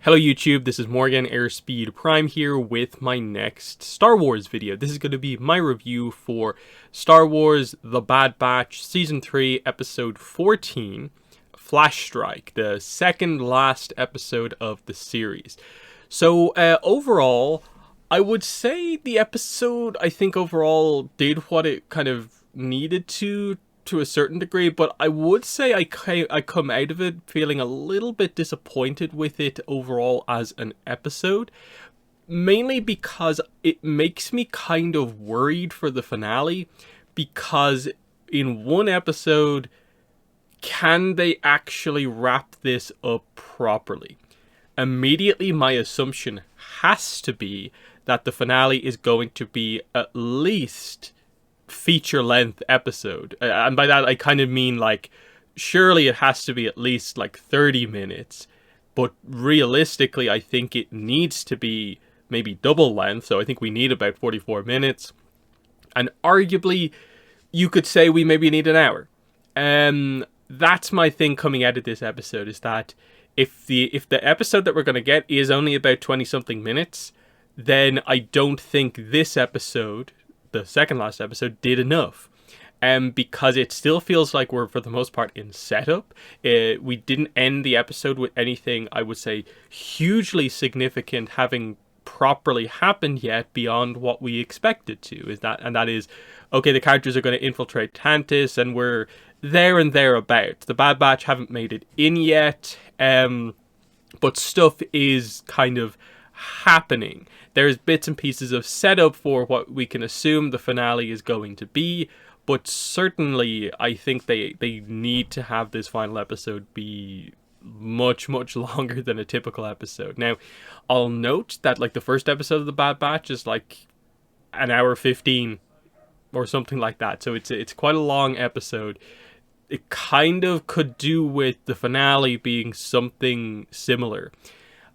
Hello YouTube, this is Morgan Airspeed Prime here with my next Star Wars video. This is going to be my review for Star Wars The Bad Batch Season 3 Episode 14, Flash Strike, the second last episode of the series. So overall, I would say the episode, I think overall did what it kind of needed to a certain degree, but I would say I come out of it feeling a little bit disappointed with it overall as an episode, mainly because it makes me kind of worried for the finale, because in one episode, can they actually wrap this up properly? Immediately my assumption has to be that the finale is going to be at least feature-length episode, and by that I kind of mean like surely it has to be at least like 30 minutes, but realistically I think it needs to be maybe double length, so I think we need about 44 minutes, and arguably you could say we maybe need an hour. That's my thing coming out of this episode, is that if the episode that we're going to get is only about 20 something minutes, then I don't think this episode, the second last episode, did enough, because it still feels like we're for the most part in setup. We didn't end the episode with anything I would say hugely significant having properly happened yet beyond what we expected to. That is okay, the characters are going to infiltrate Tantis and we're there and thereabouts. The Bad Batch haven't made it in yet, but stuff is kind of happening. There's bits and pieces of setup for what we can assume the finale is going to be, but certainly I think they need to have this final episode be much longer than a typical episode. Now, I'll note that like the first episode of the Bad Batch is like an hour 15 or something like that, so it's quite a long episode. It kind of could do with the finale being something similar,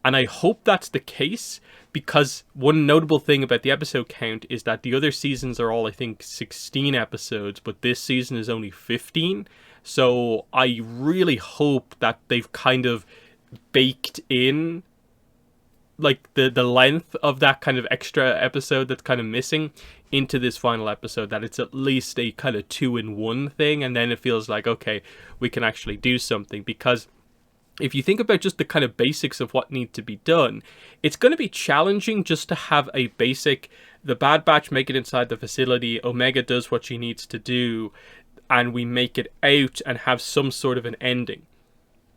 and I hope that's the case, because one notable thing about the episode count is that the other seasons are all, I think, 16 episodes, but this season is only 15. So I really hope that they've kind of baked in like the length of that kind of extra episode that's kind of missing into this final episode, that it's at least a kind of 2-in-1 thing, and then it feels like, okay, we can actually do something. Because if you think about just the kind of basics of what needs to be done, it's going to be challenging just to have a basic, the Bad Batch make it inside the facility, Omega does what she needs to do, and we make it out and have some sort of an ending.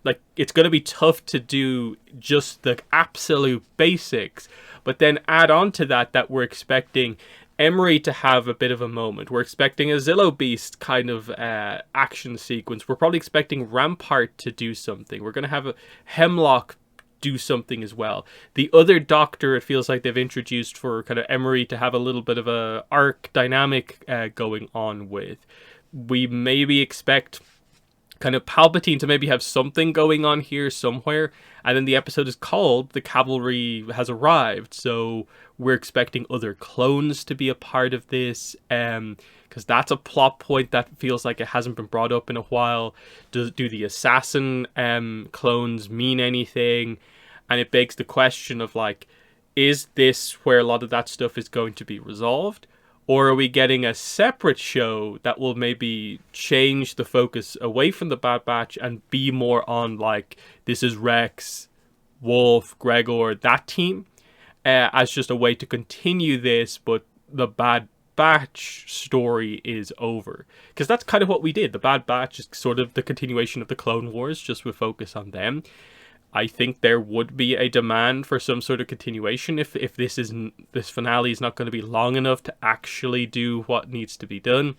Like, it's going to be tough to do just the absolute basics, but then add on to that we're expecting Emery to have a bit of a moment. We're expecting a Zillo Beast kind of action sequence. We're probably expecting Rampart to do something. We're going to have a Hemlock do something as well. The other Doctor, it feels like they've introduced for kind of Emery to have a little bit of a arc dynamic going on with. We maybe expect kind of Palpatine to maybe have something going on here somewhere, and then the episode is called The Cavalry Has Arrived, so we're expecting other clones to be a part of this, because that's a plot point that feels like it hasn't been brought up in a while. Do the assassin clones mean anything? And it begs the question of like, is this where a lot of that stuff is going to be resolved? Or are we getting a separate show that will maybe change the focus away from the Bad Batch and be more on like, this is Rex, Wolf, Gregor, that team, as just a way to continue this, but the Bad Batch story is over? Because that's kind of what we did. The Bad Batch is sort of the continuation of the Clone Wars, just with focus on them. I think there would be a demand for some sort of continuation if this finale is not going to be long enough to actually do what needs to be done.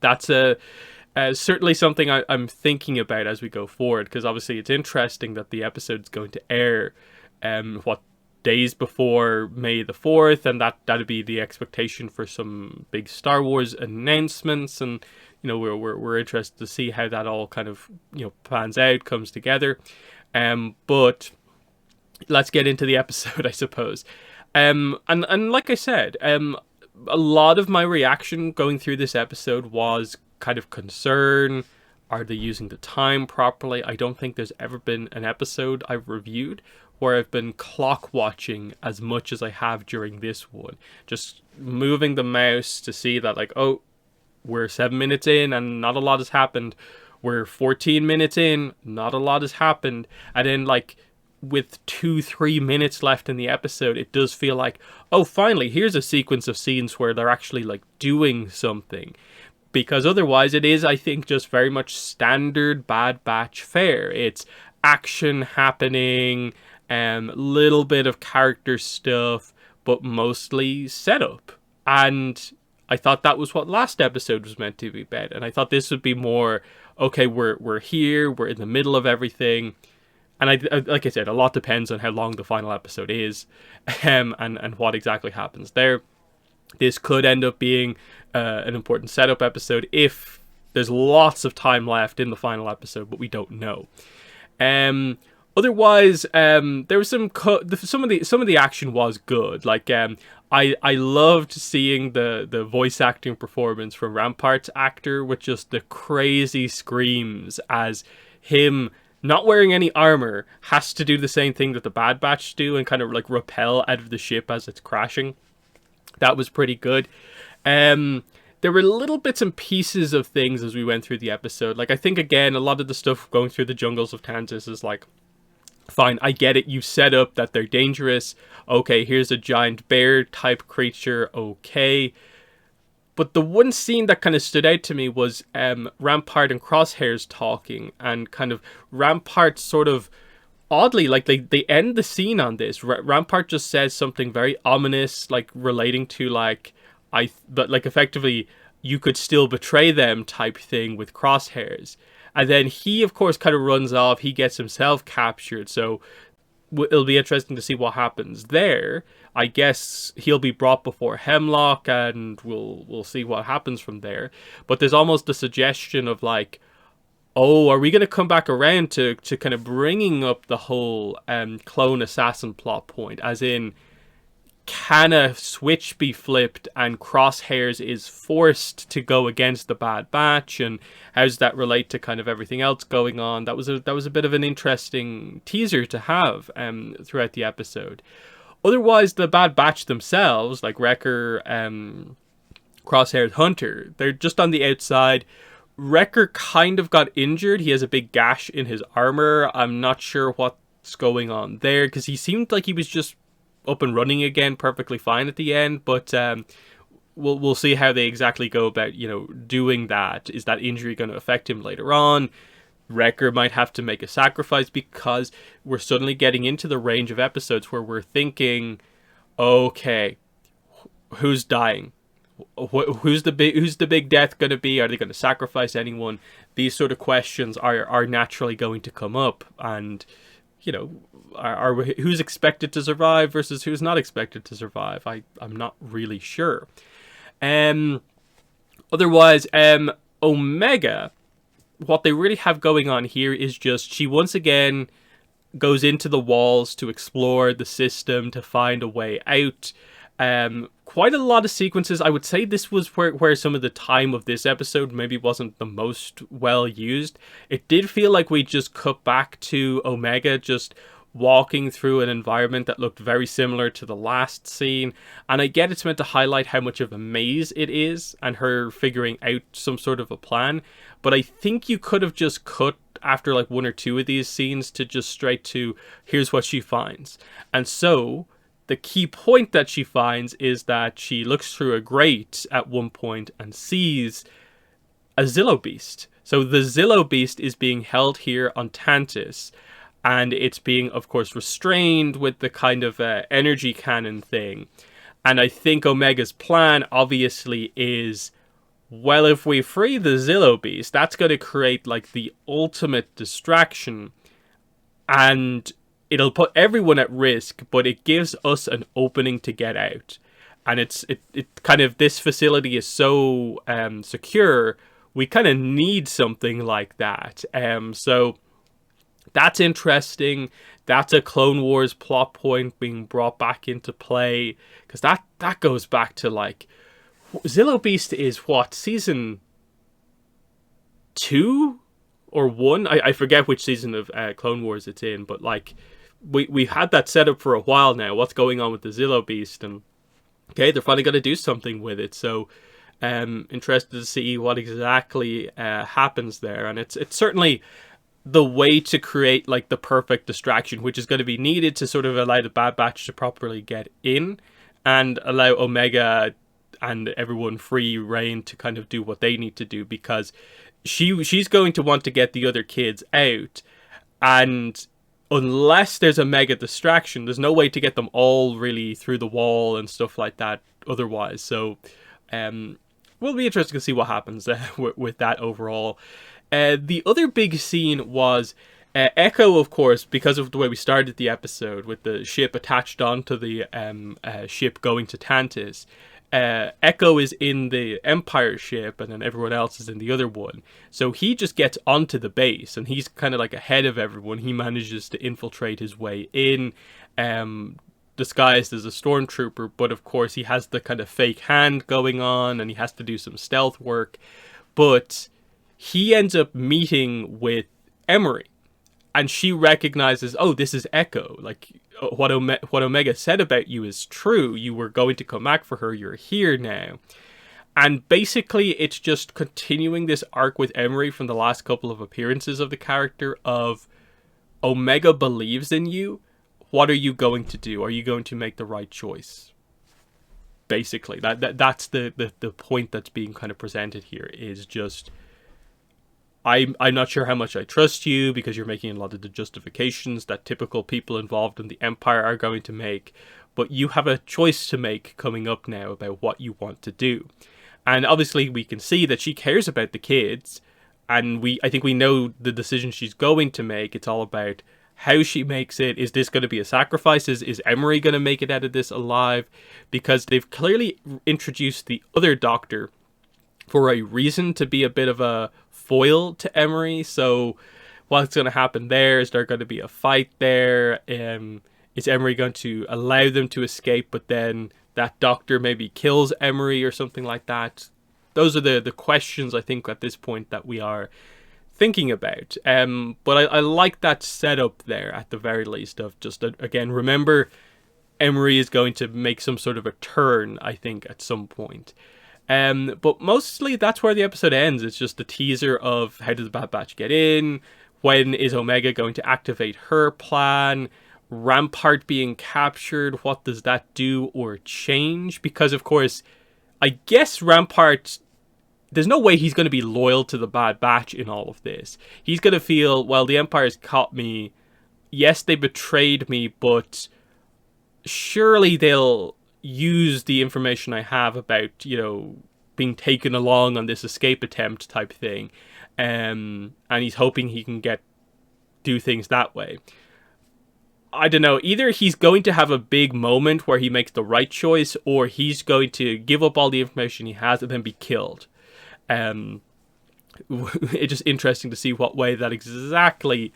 That's certainly something I'm thinking about as we go forward, because obviously it's interesting that the episode's going to air days before May the 4th, and that'd be the expectation for some big Star Wars announcements, and you know we're interested to see how that all kind of pans out, comes together. But let's get into the episode, I suppose. And like I said, a lot of my reaction going through this episode was kind of concern. Are they using the time properly? I don't think there's ever been an episode I've reviewed where I've been clock watching as much as I have during this one. Just moving the mouse to see that, like, oh, we're 7 minutes in and not a lot has happened. We're 14 minutes in, not a lot has happened. And then, like, with 2-3 minutes left in the episode, it does feel like, oh, finally, here's a sequence of scenes where they're actually, like, doing something. Because otherwise it is, I think, just very much standard Bad Batch fare. It's action happening, little bit of character stuff, but mostly setup. And I thought that was what last episode was meant to be about. And I thought this would be more, okay, we're here, we're in the middle of everything. And I like I said, a lot depends on how long the final episode is, and what exactly happens there. This could end up being an important setup episode if there's lots of time left in the final episode, but we don't know. Otherwise, there was some of the action was good. Like, I loved seeing the voice acting performance from Rampart's actor with just the crazy screams as him, not wearing any armor, has to do the same thing that the Bad Batch do and kind of like rappel out of the ship as it's crashing. That was pretty good. There were little bits and pieces of things as we went through the episode. Like, I think, again, a lot of the stuff going through the jungles of Tantis is like, fine, I get it. You set up that they're dangerous. Okay, here's a giant bear type creature. Okay. But the one scene that kind of stood out to me was Rampart and Crosshairs talking, and kind of Rampart sort of oddly, like, they end the scene on this. Rampart just says something very ominous, like relating to like, but like effectively you could still betray them type thing with Crosshairs. And then he, of course, kind of runs off. He gets himself captured. So it'll be interesting to see what happens there. I guess he'll be brought before Hemlock, and we'll see what happens from there. But there's almost a suggestion of like, oh, are we going to come back around to kind of bringing up the whole clone assassin plot point? As in, can a switch be flipped and Crosshairs is forced to go against the Bad Batch? And how does that relate to kind of everything else going on? That was a bit of an interesting teaser to have throughout the episode. Otherwise, the Bad Batch themselves, like Wrecker, Crosshairs, Hunter, they're just on the outside. Wrecker kind of got injured. He has a big gash in his armor. I'm not sure what's going on there, because he seemed like he was just up and running again perfectly fine at the end. But we'll see how they exactly go about, doing that. Is that injury going to affect him later on? Wrecker might have to make a sacrifice, because we're suddenly getting into the range of episodes where we're thinking, okay, who's dying? Who's the big death going to be? Are they going to sacrifice anyone? These sort of questions are naturally going to come up, and who's expected to survive versus who's not expected to survive. I'm not really sure. Otherwise, Omega, what they really have going on here is just she once again goes into the walls to explore the system to find a way out. Quite a lot of sequences. I would say this was where some of the time of this episode maybe wasn't the most well used. It did feel like we just cut back to Omega just walking through an environment that looked very similar to the last scene. And I get it's meant to highlight how much of a maze it is and her figuring out some sort of a plan. But I think you could have just cut after like one or two of these scenes to just straight to, here's what she finds. And so the key point that she finds is that she looks through a grate at one point and sees a Zillo Beast. So the Zillo Beast is being held here on Tantis, and it's being, of course, restrained with the kind of energy cannon thing. And I think Omega's plan, obviously, is, well, if we free the Zillo Beast, that's going to create, like, the ultimate distraction. And it'll put everyone at risk, but it gives us an opening to get out. And it kind of, this facility is so secure, we kind of need something like that. So that's interesting. That's a Clone Wars plot point being brought back into play, because that goes back to, like, Zillo Beast is what, season 2 or 1? I forget which season of Clone Wars it's in, but like we've had that set up for a while now. What's going on with the Zillo Beast? And okay, they're finally going to do something with it. So interested to see what exactly happens there. And it's certainly the way to create like the perfect distraction, which is going to be needed to sort of allow the Bad Batch to properly get in and allow Omega and everyone free reign to kind of do what they need to do, because she's going to want to get the other kids out, and unless there's a mega distraction, there's no way to get them all really through the wall and stuff like that otherwise. So will be interesting to see what happens with that overall. The other big scene was Echo, of course, because of the way we started the episode with the ship attached onto the ship going to Tantis. Echo is in the Empire ship, and then everyone else is in the other one. So he just gets onto the base, and he's kind of like ahead of everyone. He manages to infiltrate his way in, disguised as a stormtrooper, but of course he has the kind of fake hand going on, and he has to do some stealth work. But he ends up meeting with Emery, and she recognizes, oh, this is Echo. Like, what Omega said about you is true. You were going to come back for her. You're here now. And basically, it's just continuing this arc with Emery from the last couple of appearances of the character of Omega believes in you. What are you going to do? Are you going to make the right choice? Basically, that's the point that's being kind of presented here, is just, I'm not sure how much I trust you, because you're making a lot of the justifications that typical people involved in the Empire are going to make, but you have a choice to make coming up now about what you want to do. And obviously we can see that she cares about the kids, and I think we know the decision she's going to make. It's all about how she makes it. Is this going to be a sacrifice? Is Emery going to make it out of this alive? Because they've clearly introduced the other Doctor for a reason, to be a bit of a foil to Emery. So what's going to happen there? Is there going to be a fight there? Is Emery going to allow them to escape, but then that Doctor maybe kills Emery or something like that? Those are the questions, I think, at this point that we are thinking about. But I like that setup there at the very least, of just, again, remember, Emery is going to make some sort of a turn, I think, at some point. But mostly that's where the episode ends. It's just a teaser of how does the Bad Batch get in, when is Omega going to activate her plan, Rampart being captured, what does that do or change? Because of course, I guess Rampart, there's no way he's going to be loyal to the Bad Batch in all of this. He's going to feel, well, the Empire's caught me, yes, they betrayed me, but surely they'll use the information I have about, being taken along on this escape attempt type thing, and he's hoping he can do things that way. I don't know, either he's going to have a big moment where he makes the right choice, or he's going to give up all the information he has and then be killed. It's just interesting to see what way that exactly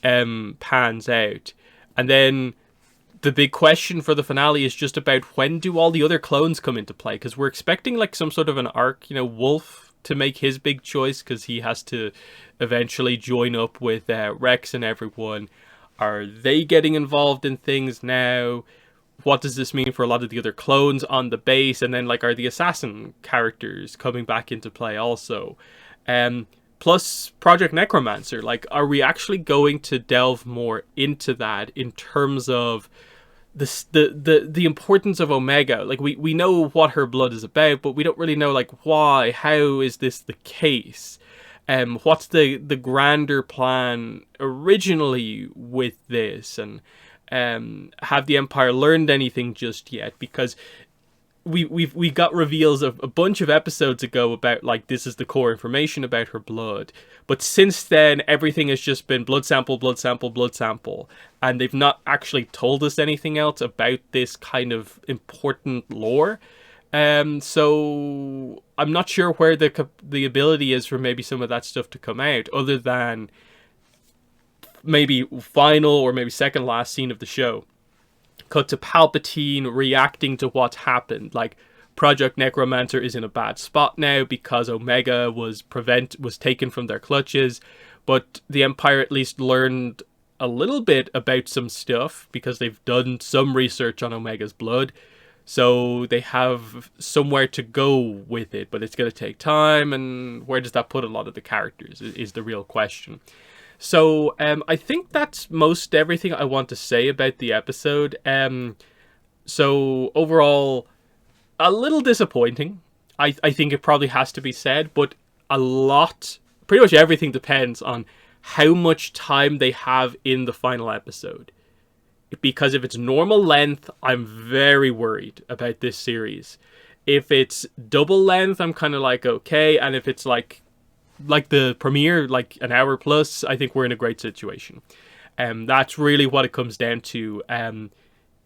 pans out. And then the big question for the finale is just about, when do all the other clones come into play? Because we're expecting like some sort of an arc, Wolf to make his big choice, because he has to eventually join up with Rex and everyone. Are they getting involved in things now? What does this mean for a lot of the other clones on the base? And then, like, are the assassin characters coming back into play also? Plus Project Necromancer. Like, are we actually going to delve more into that in terms of the importance of Omega? Like, we know what her blood is about, but we don't really know, like, why, how is this the case? What's the grander plan originally with this? And have the Empire learned anything just yet? Because we got reveals of a bunch of episodes ago about, like, this is the core information about her blood, but since then everything has just been blood sample, blood sample, blood sample, and they've not actually told us anything else about this kind of important lore. So I'm not sure where the ability is for maybe some of that stuff to come out, other than maybe final or maybe second last scene of the show. Cut to Palpatine reacting to what's happened. Like, Project Necromancer is in a bad spot now because Omega was taken from their clutches, but the Empire at least learned a little bit about some stuff because they've done some research on Omega's blood. So they have somewhere to go with it, but it's going to take time, and where does that put a lot of the characters is the real question. So I think that's most everything I want to say about the episode. So overall, a little disappointing. I think it probably has to be said, but pretty much everything depends on how much time they have in the final episode. Because if it's normal length, I'm very worried about this series. If it's double length, I'm kind of like, okay. And if it's like the premiere, like an hour plus, I think we're in a great situation. That's really what it comes down to.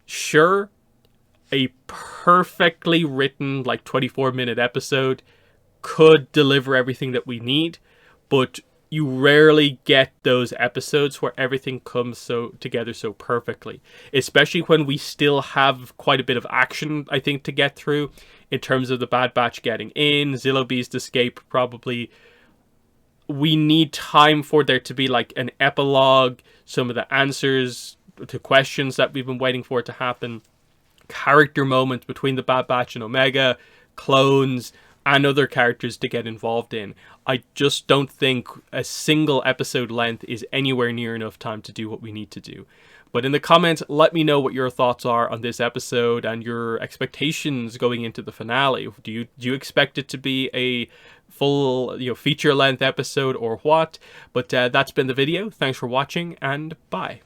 Sure, a perfectly written, like 24-minute episode could deliver everything that we need, but you rarely get those episodes where everything comes together so perfectly, especially when we still have quite a bit of action, I think, to get through in terms of the Bad Batch getting in, Zillo Beast's escape probably. We need time for there to be like an epilogue, some of the answers to questions that we've been waiting for to happen, character moments between the Bad Batch and Omega, clones, and other characters to get involved in. I just don't think a single episode length is anywhere near enough time to do what we need to do. But in the comments, let me know what your thoughts are on this episode and your expectations going into the finale. Do you expect it to be a full, feature-length episode or what? But that's been the video. Thanks for watching, and bye.